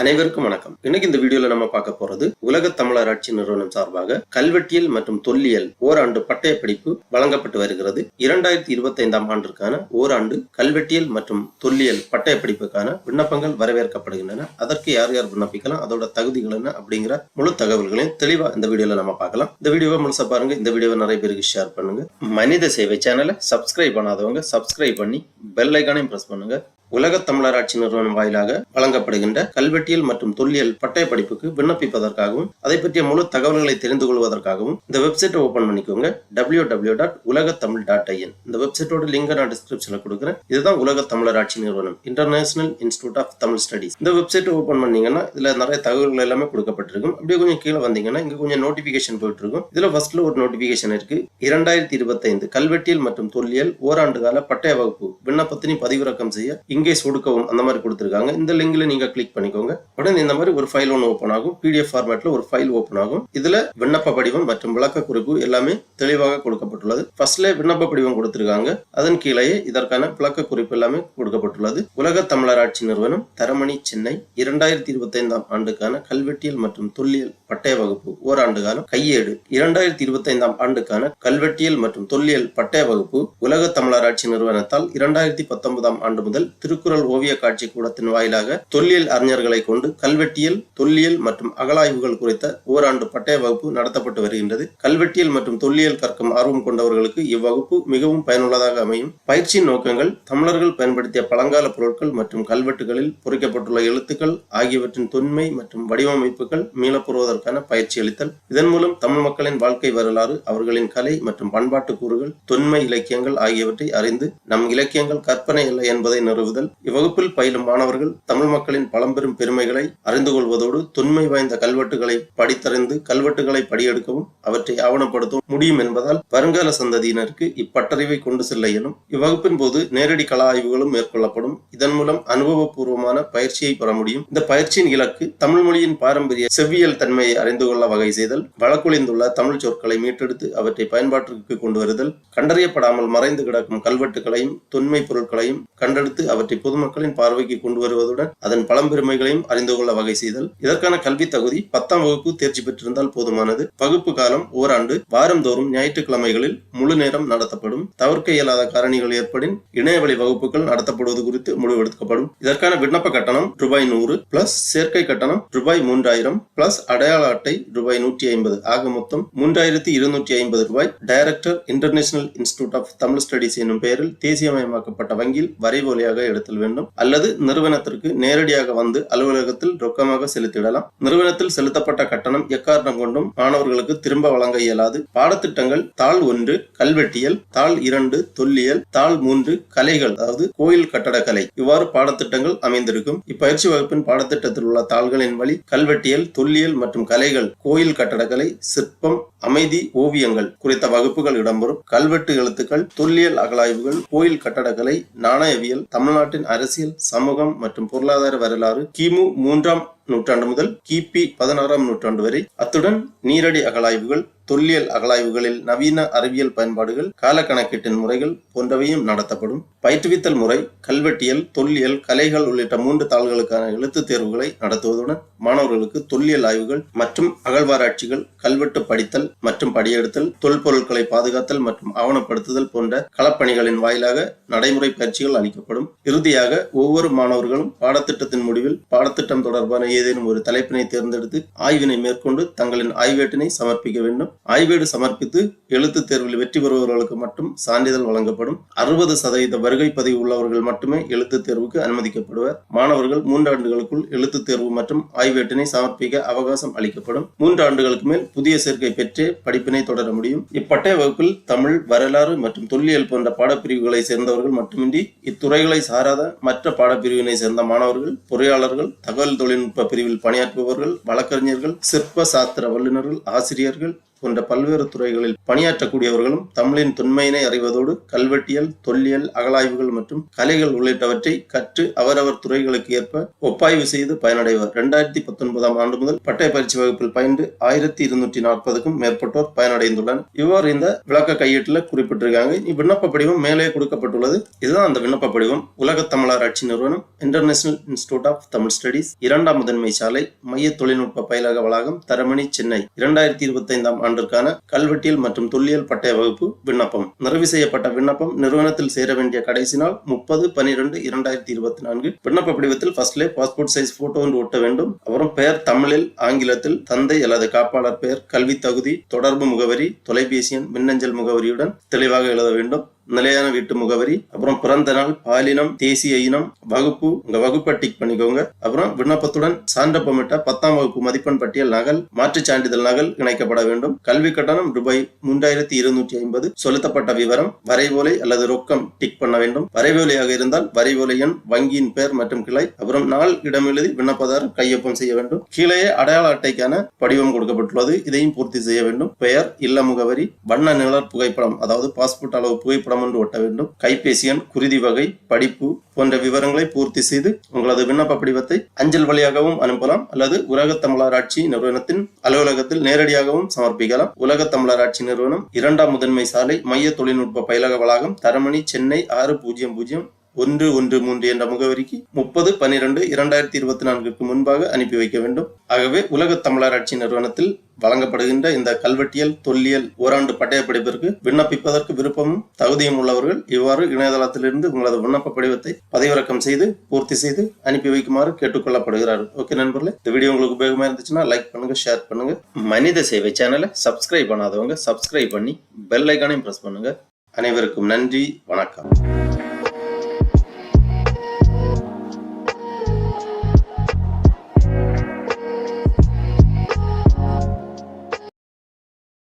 அனைவருக்கும் வணக்கம். இன்னைக்கு இந்த வீடியோல நம்ம பார்க்க போறது உலக தமிழராட்சி நிறுவனம் சார்பாக கல்வெட்டியல் மற்றும் தொல்லியல் ஓராண்டு பட்டய படிப்பு வழங்கப்பட்டு வருகிறது. 2025ஆம் ஆண்டிற்கான ஓராண்டு கல்வெட்டியல் மற்றும் தொல்லியல் பட்டய படிப்புக்கான விண்ணப்பங்கள் வரவேற்கப்படுகின்றன. அதற்கு யார் யார் விண்ணப்பிக்கலாம், அதோட தகுதிகள் என்ன அப்படிங்கிற முழு தகவல்களையும் தெளிவா இந்த வீடியோல நம்ம பார்க்கலாம். இந்த வீடியோவை முழுசா பாருங்க. இந்த வீடியோவை நிறைய பேருக்கு ஷேர் பண்ணுங்க. மனித சேவை சேனலை சப்ஸ்கிரைப் பண்ணாதவங்க சப்ஸ்கிரைப் பண்ணி பெல் ஐகானையும் பிரஸ் பண்ணுங்க. உலக தமிழராட்சி நிறுவனம் வாயிலாக வழங்கப்படுகின்ற கல்வெட்டியல் மற்றும் தொல்லியல் பட்டய படிப்புக்கு விண்ணப்பிப்பதற்காகவும் அதை பற்றிய முழு தகவல்களை தெரிந்து கொள்வதற்காகவும் இந்த வெப்சைட்டை ஓபன் பண்ணிக்கோங்க. www.ulagathamil.in. இந்த வெப்சைட்டோட லிங்க் நான் டிஸ்கிரிப்ஷன்ல கொடுக்குறேன். இதுதான் உலக தமிழராட்சி நிறுவனம், international institute of Tamil studies. இந்த வெப்சைட்டை ஓபன் பண்ணீங்கன்னா இதுல நிறைய தகவல்கள் எல்லாமே கொடுக்கப்பட்டிருக்கும். அப்படியே கொஞ்சம் கீழே வந்தீங்கன்னா இங்க கொஞ்சம் நோட்டிபிகேஷன் போயிட்டு இருக்கும். இதுல ஃபர்ஸ்ட்ல ஒரு நோட்டிபிகேஷன் இருக்கு. 2025 கல்வெட்டியல் மற்றும் தொல்லியல் ஓராண்டு கால பட்டய வகுப்பு விண்ணப்பத்தினை பதிவிறக்கம் செய்ய இங்கே சொடுக்கவும் அந்த மாதிரி கொடுத்திருக்காங்க. இந்த லிங்க்ல நீங்க கிளிக் பண்ணிக்கோங்க. உடனே இந்த மாதிரி ஒரு ஃபைல் ஒன்று ஓபன் ஆகும். PDF ஃபார்மேட்ல ஒரு ஃபைல் ஓபன் ஆகும். இதுல விண்ணப்ப படிவம் மற்றும் விளக்க குறிப்பு எல்லாமே தெளிவாக கொடுக்கப்பட்டுள்ளது. ஃபர்ஸ்ட்ல விண்ணப்ப படிவம் கொடுத்திருக்காங்க. அதன் கீழே இதற்கான விளக்க குறிப்பு எல்லாமே கொடுக்கப்பட்டுள்ளது. உலக தமிழராட்சி நிறுவனம், தரமணி, சென்னை 2025ஆம் ஆண்டுக்கான கல்வெட்டியல் மற்றும் தொல்லியல் பட்டய வகுப்பு ஓராண்டு காலம் கையேடு. 2025ஆம் ஆண்டுக்கான கல்வெட்டியல் மற்றும் தொல்லியல் பட்டய வகுப்பு உலக தமிழராட்சி நிறுவனத்தால் 2019ஆம் ஆண்டு முதல் திருக்குறள் ஓவிய காட்சி கூடத்தின் வாயிலாக தொல்லியல் அறிஞர்களை கொண்டு கல்வெட்டியல், தொல்லியல் மற்றும் அகழாய்வுகள் குறித்த ஓராண்டு பட்டய வகுப்பு நடத்தப்பட்டு வருகின்றது. கல்வெட்டியல் மற்றும் தொல்லியல் கற்கும் ஆர்வம் கொண்டவர்களுக்கு இவ்வகுப்பு மிகவும் பயனுள்ளதாக அமையும். பயிற்சியின் நோக்கங்கள் தமிழர்கள் பயன்படுத்திய பழங்கால பொருட்கள் மற்றும் கல்வெட்டுகளில் பொறிக்கப்பட்டுள்ள எழுத்துக்கள் ஆகியவற்றின் தொன்மை மற்றும் வடிவமைப்புகள் மீளப்பெறுவதற்கான பயிற்சி அளித்தல். இதன் மூலம் தமிழ் மக்களின் வாழ்க்கை வரலாறு, அவர்களின் கலை மற்றும் பண்பாட்டு கூறுகள், தொன்மை இலக்கியங்கள் ஆகியவற்றை அறிந்து நம் இலக்கியங்கள் கற்பனை அல்ல என்பதை நிறுவுதல். இவ்வகுப்பில் பயிலும் மாணவர்கள் தமிழ் மக்களின் பழம்பெரும் பெருமைகளை அறிந்து கொள்வதோடு தொன்மை வாய்ந்த கல்வெட்டுகளை படித்தறிந்து கல்வெட்டுகளை படியெடுக்கவும் அவற்றை ஆவணப்படுத்தவும் முடியும் என்பதால் வருங்கால சந்ததியினருக்கு இப்பட்டறிவை கொண்டு செல்ல இயலும். இவ்வகுப்பின் போது நேரடி கள ஆய்வுகளும் மேற்கொள்ளப்படும். இதன் மூலம் அனுபவபூர்வமான பயிற்சியை பெற முடியும். இந்த பயிற்சியின் இலக்கு தமிழ் மொழியின் பாரம்பரிய செவ்வியல் தன்மையை அறிந்து கொள்ள வகை செய்தல், வழக்கொழிந்துள்ள தமிழ் சொற்களை மீட்டெடுத்து அவற்றை பயன்பாட்டிற்கு கொண்டு வருதல், கண்டறியப்படாமல் மறைந்து கிடக்கும் கல்வெட்டுகளையும் தொன்மை பொருட்களையும் கண்டெடுத்து அவற்றை பொதுமக்களின் பார்வைக்கு கொண்டு வருவதுடன் அதன் பழம்பெருமைகளையும் அறிந்து கொள்ள வகை செய்தல். இதற்கான கல்வி தகுதி 10ஆம் வகுப்பு தேர்ச்சி பெற்றிருந்தால் போதுமானது. வகுப்பு காலம் ஓராண்டு. வாரந்தோறும் ஞாயிற்றுக்கிழமைகளில் முழு நேரம் நடத்தப்படும். தவிர்க்க இயலாத காரணிகள் ஏற்படின் இணையவழி வகுப்புகள் நடத்தப்படுவது குறித்து முடிவெடுக்கப்படும். இதற்கான விண்ணப்ப கட்டணம் ரூபாய் 100 பிளஸ் சேர்க்கை கட்டணம் ரூபாய் 3000 பிளஸ் அடையாள அட்டை ரூபாய் 150 ஆக மொத்தம் 3250 ரூபாய். Director, international institute of Tamil studies என்னும் பெயரில் தேசியமயமாக்கப்பட்ட வங்கியில் வரைவு வழியாக எடுத்தல் வேண்டும். அல்லது நிறுவனத்திற்கு நேரடியாக வந்து அலுவலகத்தில் ரொக்கமாக செலுத்திடலாம். நிறுவனத்தில் செலுத்தப்பட்ட கட்டணம் எக்காரணம் கொண்டும் மாணவர்களுக்கு திரும்ப வழங்க இயலாது. பாடத்திட்டங்கள் தாள் 1 கல்வெட்டியல், தாள் 2 தொல்லியல், தாள் 3 கலைகள் அதாவது கோயில் கட்டடக்கலை, இவ்வாறு பாடத்திட்டங்கள் அமைந்திருக்கும். இப்பயிற்சி வகுப்பின் பாடத்திட்டத்தில் உள்ள தாள்களின் வழி கல்வெட்டியல், தொல்லியல் மற்றும் கலைகள், கோயில் கட்டடக்கலை, சிற்பம், அமைதி, ஓவியங்கள் குறித்த வகுப்புகள் இடம்பெறும். கல்வெட்டு எழுத்துக்கள், தொல்லியல் அகழாய்வுகள், கோயில் கட்டடக்கலை, நாணயவியல், தமிழ்நாட்டின் அரசியல், சமூகம் மற்றும் பொருளாதார வரலாறு கிமு 3ஆம் நூற்றாண்டு முதல் கிபி 16ஆம் நூற்றாண்டு வரை, அத்துடன் நீரடி அகழாய்வுகள், தொல்லியல் அகழாய்வுகளில் நவீன அறிவியல் பயன்பாடுகள், கால கணக்கீட்டின் முறைகள் போன்றவையும் நடத்தப்படும். பயிற்றுவித்தல் முறை கல்வெட்டியல், தொல்லியல், கலைகள் உள்ளிட்ட 3 தாள்களுக்கான எழுத்து தேர்வுகளை நடத்துவதுடன் மாணவர்களுக்கு தொல்லியல் ஆய்வுகள் மற்றும் அகழ்வாராய்ச்சிகள், கல்வெட்டு படித்தல் மற்றும் படியெடுத்தல், தொல்பொருட்களை பாதுகாத்தல் மற்றும் ஆவணப்படுத்துதல் போன்ற களப்பணிகளின் வாயிலாக நடைமுறை பயிற்சிகள் அளிக்கப்படும். இறுதியாக ஒவ்வொரு மாணவர்களும் பாடத்திட்டத்தின் முடிவில் பாடத்திட்டம் தொடர்பான ஏதேனும் ஒரு தலைப்பினை தேர்ந்தெடுத்து ஆய்வினை மேற்கொண்டு தங்களின் ஆய்வேட்டினை சமர்ப்பிக்க வேண்டும். ஆய்வேடு சமர்ப்பித்து எழுத்து தேர்வில் வெற்றி பெறுபவர்களுக்கு மட்டும் சான்றிதழ் வழங்கப்படும். 60% வருகை பதிவு உள்ளவர்கள் மட்டுமே எழுத்து தேர்வுக்கு அனுமதிக்கப்படுவர். மாணவர்கள் 3 ஆண்டுகளுக்குள் எழுத்து தேர்வு மற்றும் ஆய்வேட்டினை சமர்ப்பிக்க அவகாசம் அளிக்கப்படும். 3 ஆண்டுகளுக்கு மேல் புதிய சேர்க்கை பெற்றே படிப்பினை தொடர முடியும். இப்பட்டய வகுப்பில் தமிழ், வரலாறு மற்றும் தொல்லியல் போன்ற பாடப்பிரிவுகளை சேர்ந்தவர்கள் மட்டுமின்றி இத்துறைகளை சாராத மற்ற பாடப்பிரிவினை சேர்ந்த மாணவர்கள், பொறியாளர்கள், தகவல் தொழில்நுட்ப பிரிவில் பணியாற்றுபவர்கள், வழக்கறிஞர்கள், சிற்ப சாஸ்திர வல்லுநர்கள், ஆசிரியர்கள், போன்ற பல்வேறு துறைகளில் பணியாற்றக்கூடியவர்களும் தமிழின் தொன்மையினை அறிவதோடு கல்வெட்டியல், தொல்லியல், அகழாய்வுகள் மற்றும் கலைகள் உள்ளிட்டவற்றை கற்று அவரவர் துறைகளுக்கு ஏற்ப ஒப்பாய்வு செய்து பயனடைவர். 2019 ஆண்டு முதல் பட்டய பயிற்சி வகுப்பில் பயின்று 1240க்கும் மேற்பட்டோர் பயனடைந்துள்ளனர். இவ்வாறு இந்த விளக்க கையேட்டில் குறிப்பிட்டிருக்காங்க. விண்ணப்ப படிவம் மேலே கொடுக்கப்பட்டுள்ளது. இதுதான் அந்த விண்ணப்ப படிவம். உலக தமிழராட்சி நிறுவனம், international institute of Tamil studies, 2ஆம் முதன்மை சாலை, மைய தொழில்நுட்ப பயிலக வளாகம், தரமணி, சென்னை. 2025 ஆண்டிற்கான கல்வெட்டியல் மற்றும் தொல்லியல் பட்டய வகுப்பு விண்ணப்பம். நிறைவு செய்யப்பட்ட விண்ணப்பம் நிறுவனத்தில் சேர வேண்டிய கடைசி நாள் 30/12/2024. விண்ணப்ப படிவத்தில் ஃபர்ஸ்ட்லே பாஸ்போர்ட் சைஸ் போட்டோ ஒன்று ஒட்ட வேண்டும். அப்புறம் பெயர் தமிழில், ஆங்கிலத்தில், தந்தை அல்லது காப்பாளர் பெயர், கல்வி தகுதி, தொடர்பு முகவரி, தொலைபேசி எண், மின்னஞ்சல் முகவரியுடன் தெளிவாக எழுத வேண்டும். நிலையான வீட்டு முகவரி, அப்புறம் பிறந்த நாள், பாலினம், தேசிய இனம், வகுப்பு, உங்க வகுப்பை டிக் பண்ணிக்கோங்க. அப்புறம் விண்ணப்பத்துடன் சான்றப்பமிட்ட 10ஆம் வகுப்பு மதிப்பெண் பட்டியல் நகல், மாற்றுச் சான்றிதழ் நகல் இணைக்கப்பட வேண்டும். கல்வி கட்டணம் ரூபாய் 3250. செலுத்தப்பட்ட விவரம், வரைவோலை அல்லது ரொக்கம் டிக் பண்ண வேண்டும். வரைவோலையாக இருந்தால் வரைவோலை எண், வங்கியின் பெயர் மற்றும் கிளை, அப்புறம் நாள், இடம் எழுதி விண்ணப்பதாரர் கையொப்பம் செய்ய வேண்டும். கீழே அடையாள அட்டைக்கான படிவம் கொடுக்கப்பட்டுள்ளது. இதையும் பூர்த்தி செய்ய வேண்டும். பெயர், இல்ல முகவரி, வண்ண நிழற் புகைப்படம், அதாவது பாஸ்போர்ட் அளவு புகைப்படம் ஒட்ட வேண்டும். கைபேசி எண், குருதி வகை, படிப்பு போன்ற விவரங்களை பூர்த்தி செய்து உங்களது விண்ணப்ப படிவத்தை அஞ்சல் வழியாகவும் அனுப்பலாம் அல்லது உலக தமிழராட்சி நிறுவனத்தின் அலுவலகத்தில் நேரடியாகவும் சமர்ப்பிக்கலாம். உலக தமிழராட்சி நிறுவனம், 2ஆம் முதன்மை சாலை, மைய தொழில்நுட்ப பயிலக வளாகம், தரமணி, சென்னை 600113 என்ற முகவரிக்கு 30/12/2024 முன்பாக அனுப்பி வைக்க வேண்டும். ஆகவே உலக தமிழராட்சி நிறுவனத்தில் வழங்கப்படுகின்ற இந்த கல்வெட்டியல், தொல்லியல் ஓராண்டு பட்டய படிப்பிற்கு விண்ணப்பிப்பதற்கு விருப்பமும் தகுதியும் உள்ளவர்கள் இவ்வாறு இணையதளத்திலிருந்து உங்களது விண்ணப்ப படிவத்தை பதிவிறக்கம் செய்து பூர்த்தி செய்து அனுப்பி வைக்குமாறு கேட்டுக்கொள்ளப்படுகிறார்கள். ஓகே நண்பர்களே, இந்த வீடியோ உங்களுக்கு உபயோகமா இருந்துச்சுன்னா லைக் பண்ணுங்க, ஷேர் பண்ணுங்க. மனித சேவை சேனலை சப்ஸ்கிரைப் பண்ணாதவங்க சப்ஸ்கிரைப் பண்ணி பெல் ஐக்கானையும் பிரஸ் பண்ணுங்க. அனைவருக்கும் நன்றி, வணக்கம்.